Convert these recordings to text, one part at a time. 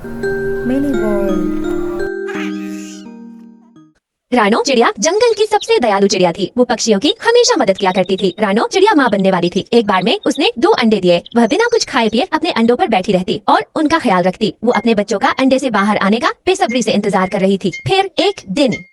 Mini world. रानो चिड़िया जंगल की सबसे दयालु चिड़िया थी। वो पक्षियों की हमेशा मदद किया करती थी। रानो चिड़िया माँ बनने वाली थी। एक बार में उसने 2 अंडे दिए। वह बिना कुछ खाए पिए अपने अंडों पर बैठी रहती और उनका ख्याल रखती। वो अपने बच्चों का अंडे से बाहर आने का बेसब्री से इंतजार कर रही थी। फिर एक दिन,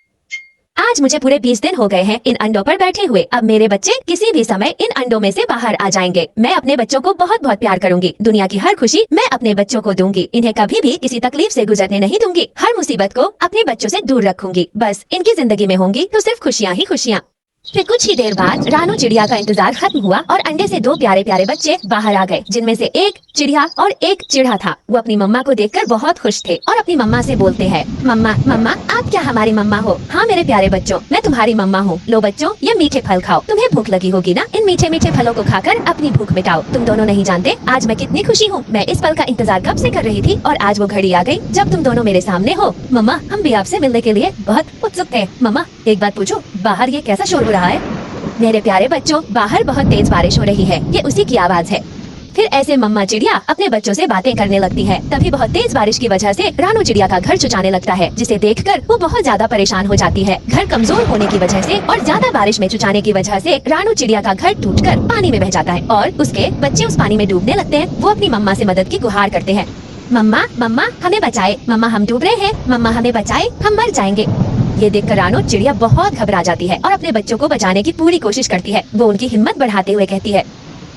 आज मुझे पूरे 20 दिन हो गए हैं इन अंडों पर बैठे हुए। अब मेरे बच्चे किसी भी समय इन अंडों में से बाहर आ जाएंगे। मैं अपने बच्चों को बहुत बहुत प्यार करूंगी। दुनिया की हर खुशी मैं अपने बच्चों को दूंगी। इन्हें कभी भी किसी तकलीफ से गुजरने नहीं दूंगी। हर मुसीबत को अपने बच्चों से दूर रखूंगी। बस इनकी जिंदगी में होंगी तो सिर्फ खुशियाँ ही खुशियाँ। फिर कुछ ही देर बाद रानो चिड़िया का इंतजार खत्म हुआ और अंडे से 2 प्यारे प्यारे बच्चे बाहर आ गए, जिनमें से एक चिड़िया और एक चिढ़ा था। वो अपनी मम्मा को देखकर बहुत खुश थे और अपनी मम्मा से बोलते हैं, मम्मा मम्मा आप क्या हमारी मम्मा हो? हाँ मेरे प्यारे बच्चों, मैं तुम्हारी मम्मा हूँ। लो बच्चों, ये मीठे फल खाओ। तुम्हें भूख लगी होगी ना? इन मीठे मीठे फलों को खाकर अपनी भूख मिटाओ। तुम दोनों नहीं जानते आज मैं कितनी खुशी हूँ। मैं इस पल का इंतजार कब से कर रही थी और आज वो घड़ी आ गई जब तुम दोनों मेरे सामने हो। मम्मा हम भी आपसे मिलने के लिए बहुत उत्सुक थे। मम्मा एक बात पूछो, बाहर ये कैसा शोर हो रहा है? मेरे प्यारे बच्चों, बाहर बहुत तेज बारिश हो रही है, ये उसी की आवाज है। फिर ऐसे मम्मा चिड़िया अपने बच्चों से बातें करने लगती है। तभी बहुत तेज बारिश की वजह से रानो चिड़िया का घर चुचाने लगता है, जिसे देखकर वो बहुत ज्यादा परेशान हो जाती है। घर कमजोर होने की वजह से और ज्यादा बारिश में चुचाने की वजह से रानो चिड़िया का घर टूटकर पानी में बह जाता है और उसके बच्चे उस पानी में डूबने लगते हैं। वो अपनी मम्मा से मदद की गुहार करते हैं, मम्मा मम्मा हमें बचाए, मम्मा हम डूब रहे हैं, मम्मा हमें बचाए, हम मर जाएंगे। ये देखकर रानो चिड़िया बहुत घबरा जाती है और अपने बच्चों को बचाने की पूरी कोशिश करती है। वो उनकी हिम्मत बढ़ाते हुए कहती है,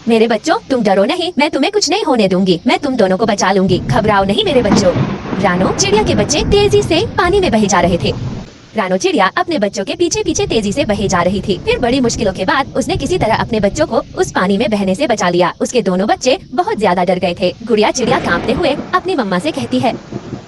मेरे बच्चों तुम डरो नहीं, मैं तुम्हें कुछ नहीं होने दूंगी। मैं तुम दोनों को बचा लूंगी, घबराओ नहीं मेरे बच्चों। रानो चिड़िया के बच्चे तेजी से पानी में बहे जा रहे थे। रानो चिड़िया अपने बच्चों के पीछे पीछे तेजी से बहे जा रही थी। फिर बड़ी मुश्किलों के बाद उसने किसी तरह अपने बच्चों को उस पानी में बहने से बचा लिया। उसके दोनों बच्चे बहुत ज्यादा डर गए थे। गुड़िया चिड़िया कांपते हुए अपनी मम्मा से कहती है,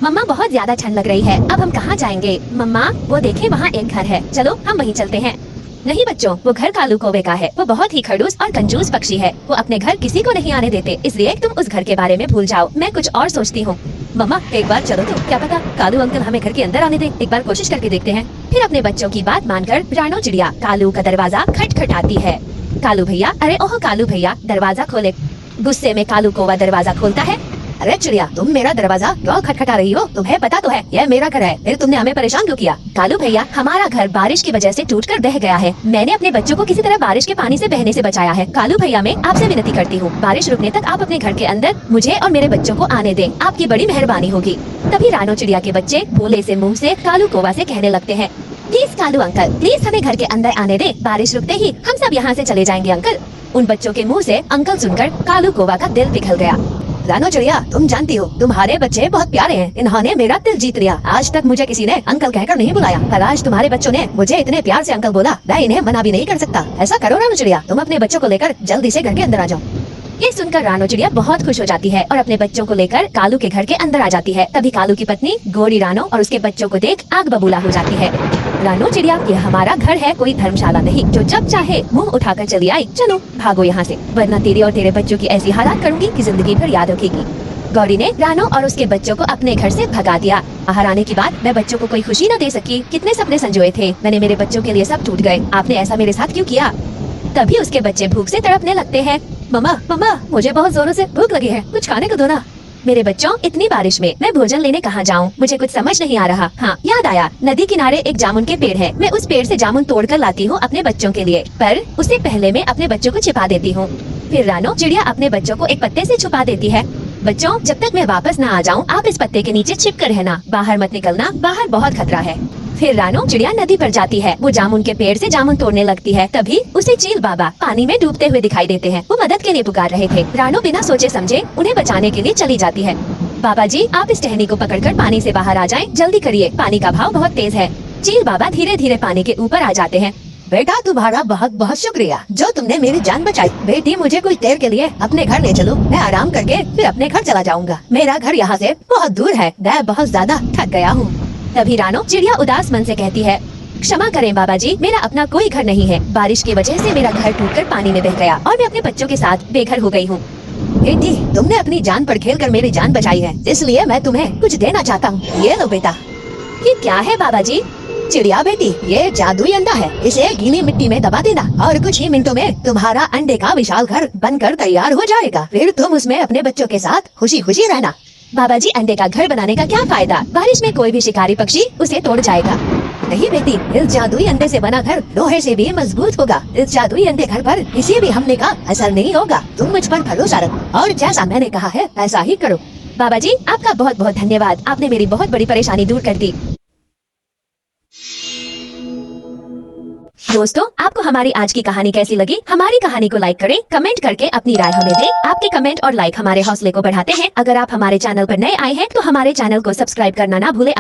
मम्मा बहुत ज्यादा ठंड लग रही है, अब हम कहाँ जाएंगे? मम्मा वो देखे वहाँ एक घर है, चलो हम वहीं चलते हैं। नहीं बच्चों, वो घर कालू कौवे का है। वो बहुत ही खड़ूस और कंजूस पक्षी है। वो अपने घर किसी को नहीं आने देते, इसलिए तुम उस घर के बारे में भूल जाओ। मैं कुछ और सोचती हूँ। मम्मा एक बार चलो तो, क्या पता कालू अंकल हमें घर के अंदर आने दे। एक बार कोशिश करके देखते हैं। फिर अपने बच्चों की बात मानकर रानो चिड़िया कालू का दरवाजा खटखटाती है। कालू भैया, अरे ओह कालू भैया दरवाजा खोले। गुस्से में कालू कौवा दरवाजा खोलता है। अरे चिड़िया, तुम मेरा दरवाजा क्यों खटखटा रही हो? तुम्हें पता तो है यह मेरा घर है, फिर तुमने हमें परेशान क्यों किया? कालू भैया, हमारा घर बारिश की वजह से टूटकर बह गया है। मैंने अपने बच्चों को किसी तरह बारिश के पानी से बहने से बचाया है। कालू भैया, मैं आपसे विनती करती हूँ, बारिश रुकने तक आप अपने घर के अंदर मुझे और मेरे बच्चों को आने दें। आपकी बड़ी मेहरबानी होगी। तभी रानो चिड़िया के बच्चे भोले से मुँह से कालू कौवा से कहने लगते हैं, प्लीज कालू अंकल, प्लीज हमें घर के अंदर आने दे। बारिश रुकते ही हम सब यहाँ से चले जाएंगे अंकल। उन बच्चों के मुँह से अंकल सुनकर कालू कौवा का दिल पिघल गया। रानो चिड़िया, तुम जानती हो तुम्हारे बच्चे बहुत प्यारे हैं। इन्होंने मेरा दिल जीत लिया। आज तक मुझे किसी ने अंकल कहकर नहीं बुलाया, पर आज तुम्हारे बच्चों ने मुझे इतने प्यार से अंकल बोला, मैं इन्हें मना भी नहीं कर सकता। ऐसा करो रानो चिड़िया, तुम अपने बच्चों को लेकर जल्दी से घर के अंदर आ जाओ। ये सुनकर रानो चिड़िया बहुत खुश हो जाती है और अपने बच्चों को लेकर कालू के घर के अंदर आ जाती है। तभी कालू की पत्नी गोरी रानो और उसके बच्चों को देख आग बबूला हो जाती है। रानो चिड़िया, ये हमारा घर है, कोई धर्मशाला नहीं जो जब चाहे मुंह उठाकर चली आई। चलो भागो यहाँ से, वरना तेरे और तेरे बच्चों की ऐसी हालात करूंगी कि जिंदगी भर याद रखेगी। गौरी ने रानो और उसके बच्चों को अपने घर से भगा दिया। बाहर आने के बाद मैं बच्चों को कोई खुशी न दे सकी। कितने सपने संजोए थे मैंने, मेरे बच्चों के लिए सब टूट गए। आपने ऐसा मेरे साथ क्यों किया? तभी उसके बच्चे भूख से तड़पने लगते हैं। मम्मा मम्मा, मुझे बहुत जोरों से भूख लगी है, कुछ खाने को दो ना। मेरे बच्चों, इतनी बारिश में मैं भोजन लेने कहाँ जाऊँ? मुझे कुछ समझ नहीं आ रहा। हाँ याद आया, नदी किनारे एक जामुन के पेड़ है। मैं उस पेड़ से जामुन तोड़कर लाती हूँ अपने बच्चों के लिए, पर उससे पहले मैं अपने बच्चों को छिपा देती हूँ। फिर रानो चिड़िया अपने बच्चों को एक पत्ते से छुपा देती है। बच्चों, जब तक मैं वापस न आ जाऊँ आप इस पत्ते के नीचे छिप कर रहना, बाहर मत निकलना, बाहर बहुत खतरा है। फिर रानो चिड़िया नदी पर जाती है। वो जामुन के पेड़ से जामुन तोड़ने लगती है। तभी उसे चील बाबा पानी में डूबते हुए दिखाई देते हैं। वो मदद के लिए पुकार रहे थे। रानो बिना सोचे समझे उन्हें बचाने के लिए चली जाती है। बाबा जी, आप इस टहनी को पकड़कर पानी से बाहर आ जाएं, जल्दी करिए, पानी का भाव बहुत तेज है। चील बाबा धीरे धीरे पानी के ऊपर आ जाते हैं। बेटा, तुम्हारा बहुत बहुत शुक्रिया जो तुमने मेरी जान बचाई। बेटी, मुझे कुछ देर के लिए अपने घर ले चलो, मैं आराम करके फिर अपने घर चला जाऊंगा। मेरा घर यहाँ से बहुत दूर है, मैं बहुत ज्यादा थक गया हूँ। तभी रानो चिड़िया उदास मन से कहती है, क्षमा करें बाबा जी, मेरा अपना कोई घर नहीं है। बारिश की वजह से मेरा घर टूटकर पानी में बह गया और मैं अपने बच्चों के साथ बेघर हो गई हूँ। बेटी, तुमने अपनी जान पर खेलकर मेरी जान बचाई है, इसलिए मैं तुम्हें कुछ देना चाहता हूँ। ये लो बेटा। ये क्या है बाबा जी? चिड़िया बेटी, ये जादुई अंडा है, इसे गीली मिट्टी में दबा देना और कुछ ही मिनटों में तुम्हारा अंडे का विशाल घर बनकर तैयार हो जाएगा। फिर तुम उसमें अपने बच्चों के साथ खुशी खुशी रहना। बाबा जी, अंडे का घर बनाने का क्या फायदा? बारिश में कोई भी शिकारी पक्षी उसे तोड़ जाएगा। नहीं बेटी, इस जादुई अंडे से बना घर लोहे से भी मजबूत होगा। इस जादुई अंडे घर पर किसी भी हमले का असर नहीं होगा। तुम मुझ पर भरोसा रखो और जैसा मैंने कहा है ऐसा ही करो। बाबा जी, आपका बहुत बहुत धन्यवाद। आपने मेरी बहुत बड़ी परेशानी दूर कर दी। दोस्तों, आपको हमारी आज की कहानी कैसी लगी? हमारी कहानी को लाइक करें, कमेंट करके अपनी राय हमें दें। आपके कमेंट और लाइक हमारे हौसले को बढ़ाते हैं। अगर आप हमारे चैनल पर नए आए हैं तो हमारे चैनल को सब्सक्राइब करना ना भूलें।